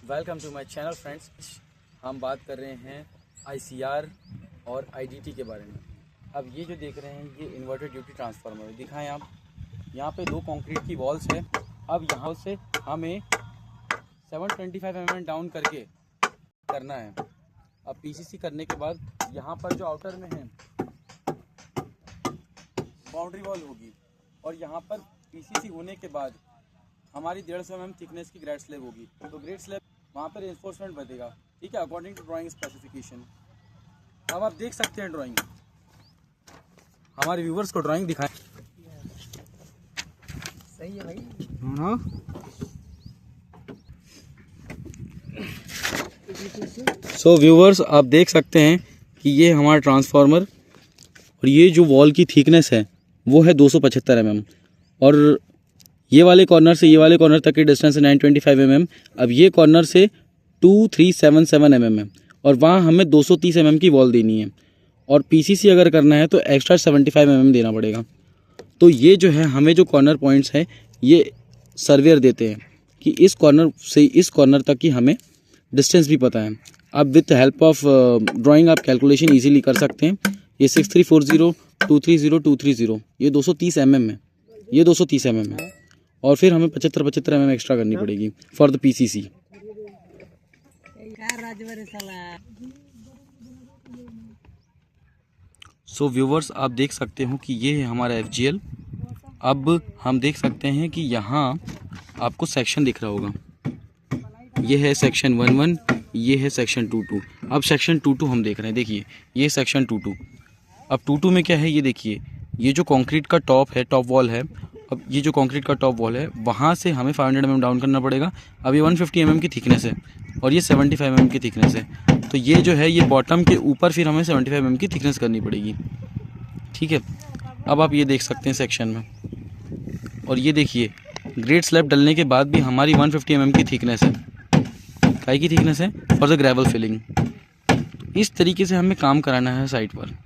Welcome to my channel friends. हम बात कर रहे हैं ICR और IDT के बारे में। अब ये जो देख रहे हैं ये इन्वर्टर ड्यूटी ट्रांसफार्मर दिखाएं आप। यहाँ पे 2 कंक्रीट की वॉल्स है। अब यहाँ से हमें 725 mm डाउन करके करना है। अब PCC करने के बाद यहाँ पर जो आउटर में है बाउंड्री वॉल होगी और यहाँ पर PCC होने के बाद हमारी 150 mm थिकनेस की ग्रेड स्लैब होगी। तो ग्रेड स्लैब वहाँ पर रेंफोर्समेंट बनेगा, ठीक है, अकॉर्डिंग टू ड्राइंग स्पेसिफिकेशन। अब आप देख सकते हैं ड्राइंग, हमारे व्यूवर्स को ड्राइंग दिखाएं। सही है भाई। सो व्यूवर्स आप देख सकते हैं कि ये हमारा ट्रांसफार्मर और ये जो वॉल की थिकनेस है वो है 275 mm और ये वाले कॉर्नर से ये वाले कॉर्नर तक की डिस्टेंस है 925 mm। अब ये कॉर्नर से 2377 mm है और वहाँ हमें 230 mm की वॉल देनी है और PCC अगर करना है तो एक्स्ट्रा 75 mm देना पड़ेगा। तो ये जो है हमें जो कॉर्नर पॉइंट्स हैं ये सर्वेयर देते हैं कि इस कॉर्नर से इस कॉर्नर तक की हमें डिस्टेंस भी पता है। आप विथ हेल्प ऑफ ड्राइंग आप कैलकुलेशन ईजिली कर सकते हैं। ये 6340 230 230 ये 230 mm है, ये 230 mm है और फिर हमें 75 mm एक्स्ट्रा करनी पड़ेगी for the PCC। So viewers आप देख सकते हो कि ये है हमारा FGL। अब हम देख सकते हैं कि यहाँ आपको सेक्शन दिख रहा होगा, ये है सेक्शन 11, ये है सेक्शन 22। अब सेक्शन 22 हम देख रहे हैं, देखिए ये सेक्शन 22। अब 22 में क्या है ये देखिए, ये जो कंक्रीट का टॉप है, टॉप वॉल है, अब ये जो कंक्रीट का टॉप वॉल है वहाँ से हमें 500 mm डाउन करना पड़ेगा। अब ये 150 mm की थिकनेस है और ये 75 mm की थिकनेस है। तो ये जो है ये बॉटम के ऊपर फिर हमें 75 mm की थिकनेस करनी पड़ेगी, ठीक है। अब आप ये देख सकते हैं सेक्शन में और ये देखिए ग्रेड स्लैब डलने के बाद भी हमारी 150 mm की थिकनेस है। काई की थिकनेस है फॉर द ग्रेवल फिलिंग। इस तरीके से हमें काम कराना है साइट पर।